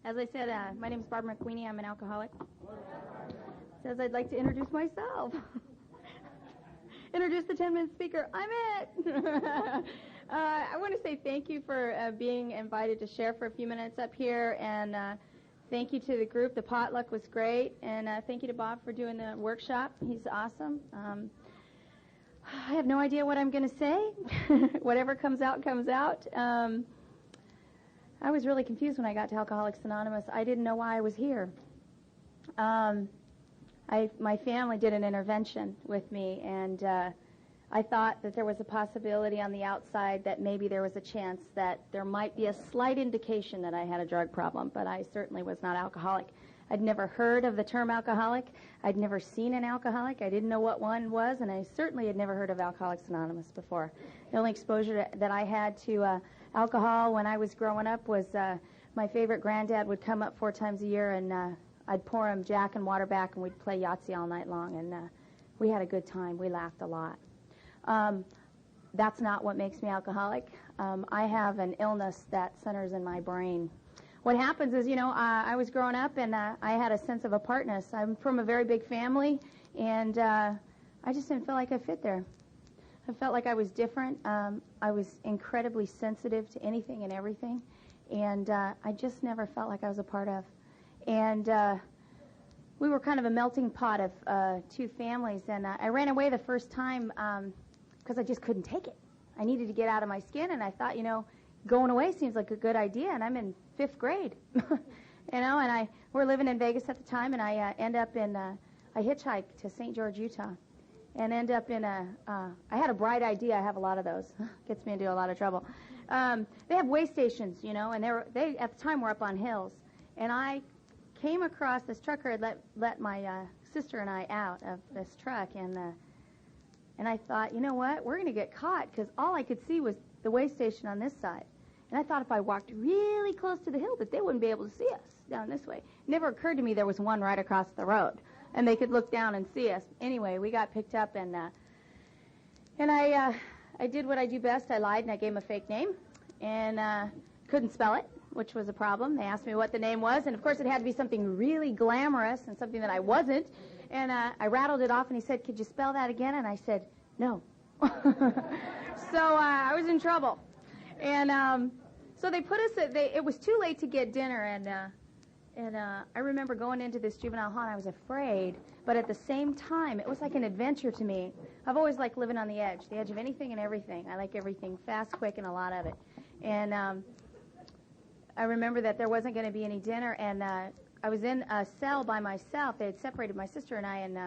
As I said, my name is Barbara McQueenie. I'm an alcoholic. Says I'd like to introduce myself. Introduce the 10-minute speaker. I'm it. I want to say thank you for being invited to share for a few minutes up here, and thank you to the group. The potluck was great, and thank you to Bob for doing the workshop. He's awesome. I have no idea what I'm going to say. Whatever comes out, comes out. I was really confused when I got to Alcoholics Anonymous. I didn't know why I was here. My family did an intervention with me, and I thought that there was a possibility on the outside that maybe there was a chance that there might be a slight indication that I had a drug problem, but I certainly was not alcoholic. I'd never heard of the term alcoholic. I'd never seen an alcoholic. I didn't know what one was, and I certainly had never heard of Alcoholics Anonymous before. The only exposure that I had to alcohol when I was growing up was my favorite granddad would come up 4 times a year, and I'd pour him Jack and water back, and we'd play Yahtzee all night long, and we had a good time. We laughed a lot. That's not what makes me alcoholic. I have an illness that centers in my brain. What happens is, I was growing up, and I had a sense of apartness. I'm from a very big family, and I just didn't feel like I fit there. I felt like I was different. I was incredibly sensitive to anything and everything, and I just never felt like I was a part of. And we were kind of a melting pot of 2 families, and I ran away the first time because I just couldn't take it. I needed to get out of my skin, and I thought, going away seems like a good idea, and I'm in 5th grade, and we're living in Vegas at the time, and I end up in, I hitchhiked to St. George, Utah, and end up in I had a bright idea. I have a lot of those. Gets me into a lot of trouble. They have way stations, and they at the time were up on hills, and I came across this trucker had let my sister and I out of this truck, and I thought, you know what, we're going to get caught, because all I could see was the way station on this side. And I thought if I walked really close to the hill that they wouldn't be able to see us down this way. It never occurred to me there was one right across the road, and they could look down and see us. Anyway, we got picked up, and I did what I do best. I lied, and I gave them a fake name, and couldn't spell it, which was a problem. They asked me what the name was, and of course it had to be something really glamorous and something that I wasn't. And I rattled it off, and he said, "Could you spell that again?" And I said, "No." So I was in trouble. And so they put us it was too late to get dinner, and I remember going into this juvenile hall, and I was afraid, but at the same time, it was like an adventure to me. I've always liked living on the edge of anything and everything. I like everything fast, quick, and a lot of it. And I remember that there wasn't going to be any dinner, and I was in a cell by myself. They had separated my sister and I, and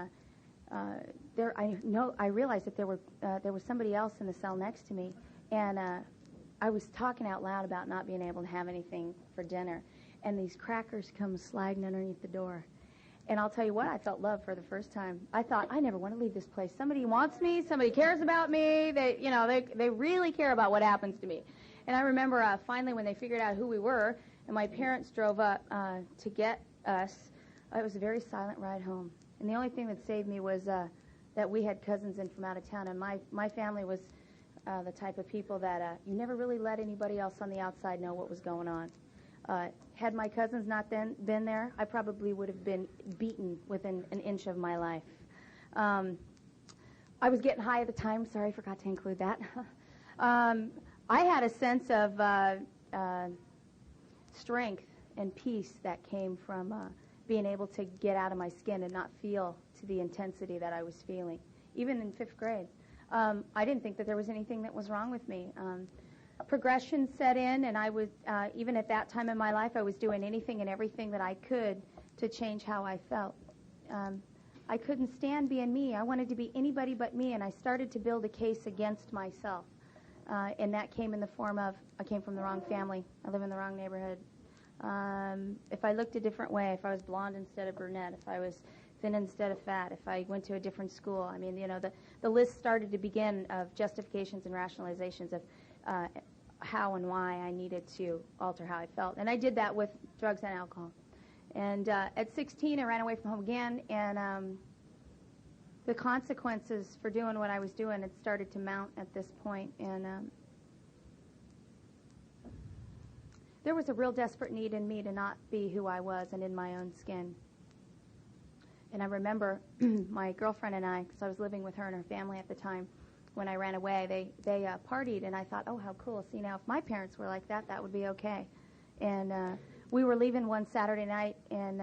I realized that there was somebody else in the cell next to me, and I was talking out loud about not being able to have anything for dinner, and these crackers come sliding underneath the door. And I'll tell you what, I felt love for the first time. I thought, I never want to leave this place. Somebody wants me. Somebody cares about me. They really care about what happens to me. And I remember finally when they figured out who we were, and my parents drove up to get us, it was a very silent ride home. And the only thing that saved me was that we had cousins in from out of town, and my family was the type of people that you never really let anybody else on the outside know what was going on. Had my cousins not been there, I probably would have been beaten within an inch of my life. I was getting high at the time. Sorry, I forgot to include that. I had a sense of strength and peace that came from being able to get out of my skin and not feel to the intensity that I was feeling, even in 5th grade. I didn't think that there was anything that was wrong with me. Progression set in, and I was, even at that time in my life, I was doing anything and everything that I could to change how I felt. I couldn't stand being me. I wanted to be anybody but me, and I started to build a case against myself. And that came in the form of, I came from the wrong family. I live in the wrong neighborhood. If I looked a different way, if I was blonde instead of brunette, if I was thin instead of fat, if I went to a different school. I mean, the list started to begin of justifications and rationalizations of how and why I needed to alter how I felt. And I did that with drugs and alcohol. And at 16, I ran away from home again, and the consequences for doing what I was doing had started to mount at this point. And there was a real desperate need in me to not be who I was and in my own skin. And I remember my girlfriend and I, because I was living with her and her family at the time, when I ran away, they partied, and I thought, oh, how cool. See, now if my parents were like that, that would be okay. And we were leaving one Saturday night, and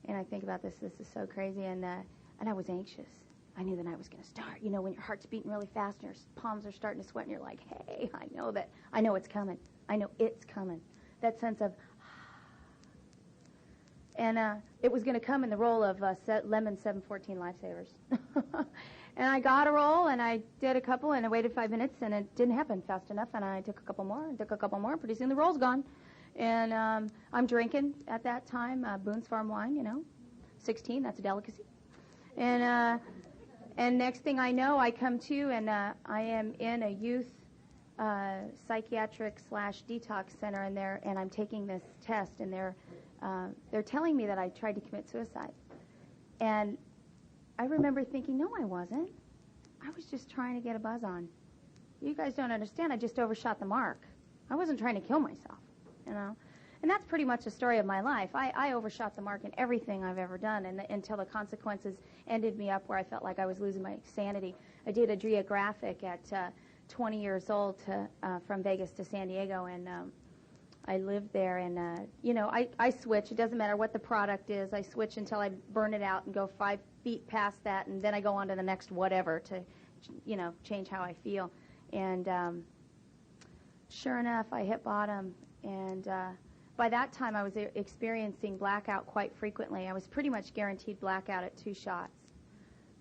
and I think about this is so crazy, and I was anxious. I knew the night was going to start. You know, when your heart's beating really fast and your palms are starting to sweat, and you're like, hey, I know it's coming. I know it's coming. That sense of, and it was going to come in the role of Lemon 714 Lifesavers. And I got a roll, and I did a couple, and I waited 5 minutes, and it didn't happen fast enough, and I took a couple more, and took a couple more. Pretty soon the roll's gone. And I'm drinking at that time Boone's Farm wine, you know, 16, that's a delicacy. And next thing I know, I come to, and I am in a youth psychiatric / detox center, and I'm taking this test, and they're telling me that I tried to commit suicide. And I remember thinking, no, I wasn't. I was just trying to get a buzz on. You guys don't understand. I just overshot the mark. I wasn't trying to kill myself, you know. And that's pretty much the story of my life. I overshot the mark in everything I've ever done, and until the consequences ended me up where I felt like I was losing my sanity. I did a geographic at 20 years old from Vegas to San Diego, and I lived there, and, you know, I switch. It doesn't matter what the product is. I switch until I burn it out and go 5 feet past that, and then I go on to the next whatever to, you know, change how I feel. And sure enough, I hit bottom, and by that time I was experiencing blackout quite frequently. I was pretty much guaranteed blackout at 2 shots.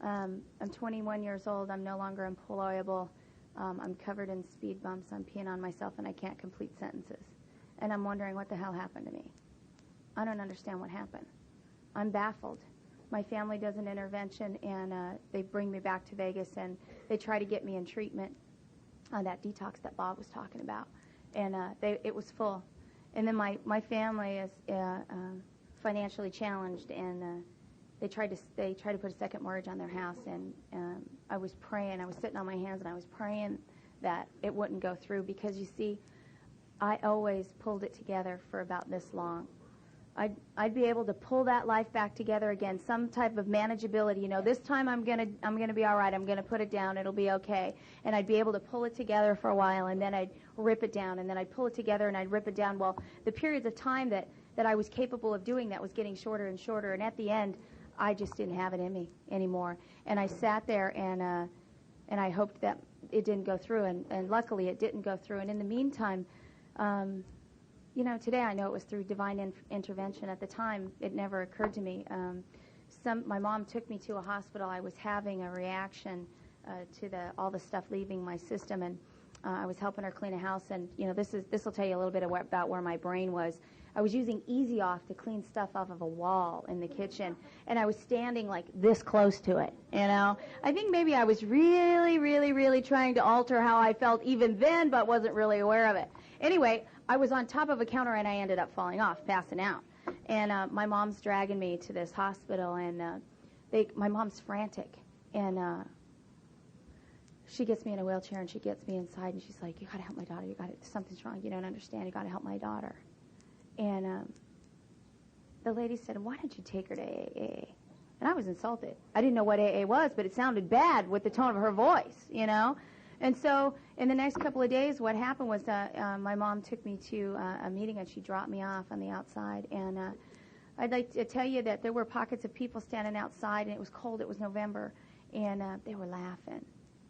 I'm 21 years old. I'm no longer employable. I'm covered in speed bumps. I'm peeing on myself, and I can't complete sentences. And I'm wondering what the hell happened to me. I don't understand what happened. I'm baffled. My family does an intervention, and they bring me back to Vegas, and they try to get me in treatment on that detox that Bob was talking about. And it was full. And then my family is financially challenged, and they tried to put a second mortgage on their house. And I was praying. I was sitting on my hands, and I was praying that it wouldn't go through, because you see, I always pulled it together for about this long. I'd be able to pull that life back together again, some type of manageability. You know, this time I'm gonna be all right. I'm gonna put it down. It'll be okay. And I'd be able to pull it together for a while, and then I'd rip it down, and then I'd pull it together, and I'd rip it down. Well, the periods of time that I was capable of doing that was getting shorter and shorter, and at the end, I just didn't have it in me anymore. And I sat there, and I hoped that it didn't go through, and luckily it didn't go through. And in the meantime, you know, today I know it was through divine intervention. At the time, it never occurred to me. My mom took me to a hospital. I was having a reaction to all the stuff leaving my system, and I was helping her clean a house. And you know, this will tell you a little bit about where my brain was. I was using Easy Off to clean stuff off of a wall in the kitchen, and I was standing like this close to it. You know, I think maybe I was really, really, really trying to alter how I felt even then, but wasn't really aware of it. Anyway, I was on top of a counter, and I ended up falling off, passing out. And my mom's dragging me to this hospital, and my mom's frantic. And she gets me in a wheelchair, and she gets me inside, and she's like, you got to help my daughter. Something's wrong. You don't understand. You got to help my daughter. And the lady said, why don't you take her to AA? And I was insulted. I didn't know what AA was, but it sounded bad with the tone of her voice, you know. And so in the next couple of days, what happened was my mom took me to a meeting, and she dropped me off on the outside. And I'd like to tell you that there were pockets of people standing outside, and it was cold. It was November, and they were laughing.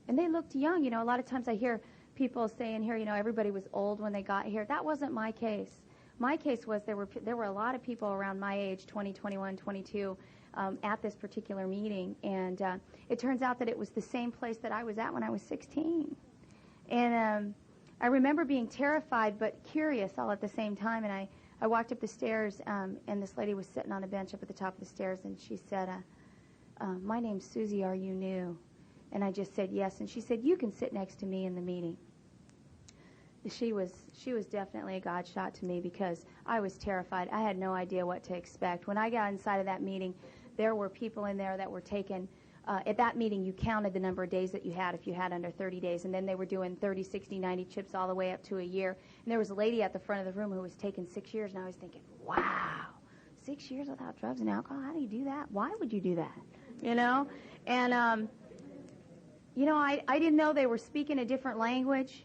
And they looked young. You know, a lot of times I hear people saying here, you know, everybody was old when they got here. That wasn't my case. My case was there were a lot of people around my age, 20, 21, 22, at this particular meeting, and it turns out that it was the same place that I was at when I was 16. And I remember being terrified but curious all at the same time, and I walked up the stairs, and this lady was sitting on a bench up at the top of the stairs, and she said, my name's Susie, are you new? And I just said yes, and she said, you can sit next to me in the meeting. She was definitely a God shot to me, because I was terrified. I had no idea what to expect. When I got inside of that meeting, there were people in there that were taking at that meeting, you counted the number of days that you had if you had under 30 days, and then they were doing 30, 60, 90 chips all the way up to a year. And there was a lady at the front of the room who was taking 6 years, and I was thinking, wow, 6 years without drugs and alcohol? How do you do that? Why would you do that? You know? And, you know, I didn't know they were speaking a different language.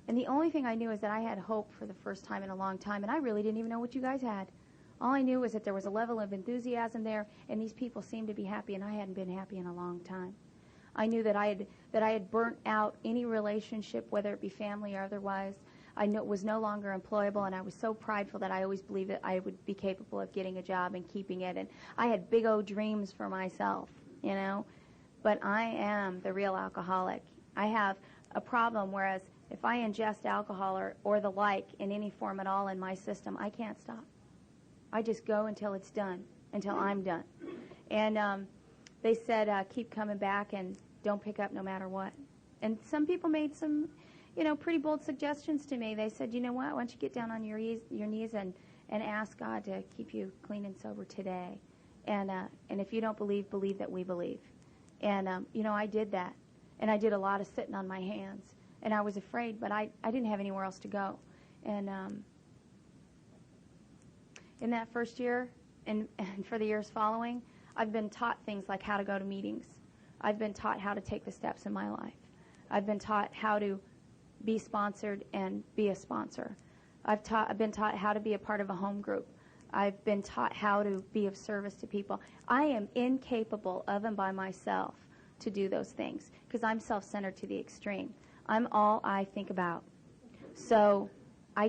And the only thing I knew is that I had hope for the first time in a long time, and I really didn't even know what you guys had. All I knew was that there was a level of enthusiasm there, and these people seemed to be happy, and I hadn't been happy in a long time. I knew that I had burnt out any relationship, whether it be family or otherwise. I knew it was no longer employable, and I was so prideful that I always believed that I would be capable of getting a job and keeping it. And I had big old dreams for myself, you know. But I am the real alcoholic. I have a problem, whereas if I ingest alcohol or the like in any form at all in my system, I can't stop. I just go until it's done, until I'm done. And they said, keep coming back and don't pick up no matter what. And some people made some, you know, pretty bold suggestions to me. They said, you know what, why don't you get down on your knees and ask God to keep you clean and sober today. And if you don't believe, believe that we believe. And, you know, I did that. And I did a lot of sitting on my hands. And I was afraid, but I didn't have anywhere else to go. And in that first year and for the years following, I've been taught things like how to go to meetings. I've been taught how to take the steps in my life. I've been taught how to be sponsored and be a sponsor. I've been taught how to be a part of a home group. I've been taught how to be of service to people. I am incapable of and by myself to do those things because I'm self-centered to the extreme. I'm all I think about. So I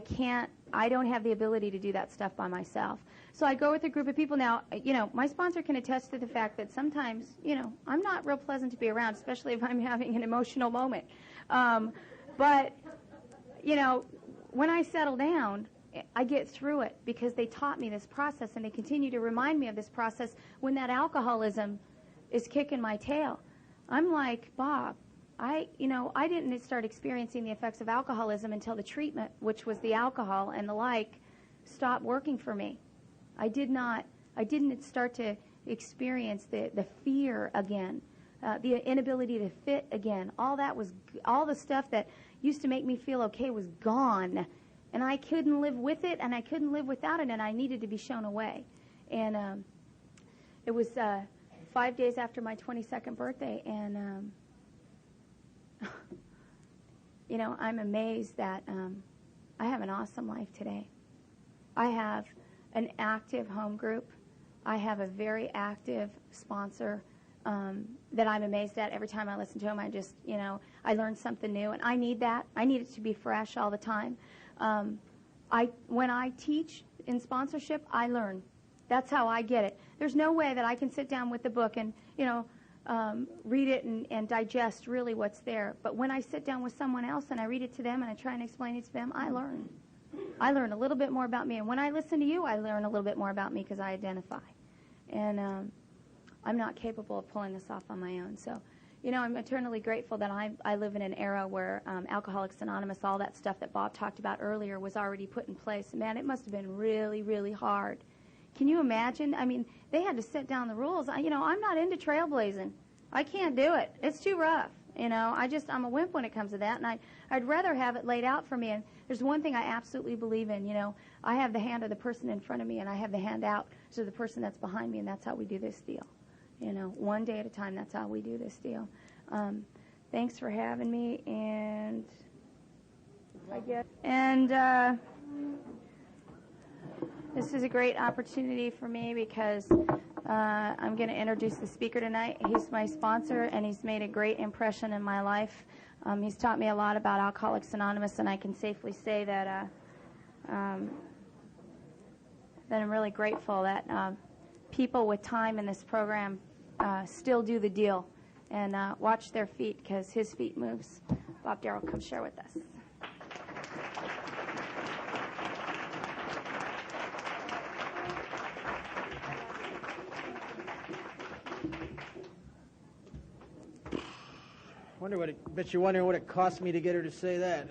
don't have the ability to do that stuff by myself. So I go with a group of people. Now, you know, my sponsor can attest to the fact that sometimes, you know, I'm not real pleasant to be around, especially if I'm having an emotional moment. But, you know, when I settle down, I get through it because they taught me this process, and they continue to remind me of this process when that alcoholism is kicking my tail. I'm like, Bob, I didn't start experiencing the effects of alcoholism until the treatment, which was the alcohol and the like, stopped working for me. I didn't start to experience the fear again, the inability to fit again. All the stuff that used to make me feel okay was gone. And I couldn't live with it, and I couldn't live without it, and I needed to be shown a way. And it was 5 days after my 22nd birthday, and you know, I'm amazed that I have an awesome life today. I have an active home group. I have a very active sponsor that I'm amazed at. Every time I listen to him, I just, you know, I learn something new, and I need that. I need it to be fresh all the time. When I teach in sponsorship, I learn. That's how I get it. There's no way that I can sit down with the book and, you know, read it and digest really what's there. But when I sit down with someone else and I read it to them and I try and explain it to them, I learn. I learn a little bit more about me. And when I listen to you, I learn a little bit more about me because I identify. And I'm not capable of pulling this off on my own. So, you know, I'm eternally grateful that I live in an era where Alcoholics Anonymous, all that stuff that Bob talked about earlier, was already put in place. Man, it must have been really, really hard. Can you imagine? I mean, they had to set down the rules. You know, I'm not into trailblazing. I can't do it. It's too rough. You know, I'm a wimp when it comes to that, and I'd rather have it laid out for me. And there's one thing I absolutely believe in. You know, I have the hand of the person in front of me, and I have the hand out to the person that's behind me, and that's how we do this deal. You know, one day at a time, that's how we do this deal. Thanks for having me, and I guess, and this is a great opportunity for me because I'm going to introduce the speaker tonight. He's my sponsor, and he's made a great impression in my life. He's taught me a lot about Alcoholics Anonymous, and I can safely say that I'm really grateful that people with time in this program still do the deal and watch their feet because his feet moves. Bob Darrell, come share with us. Bet you're wondering what it cost me to get her to say that.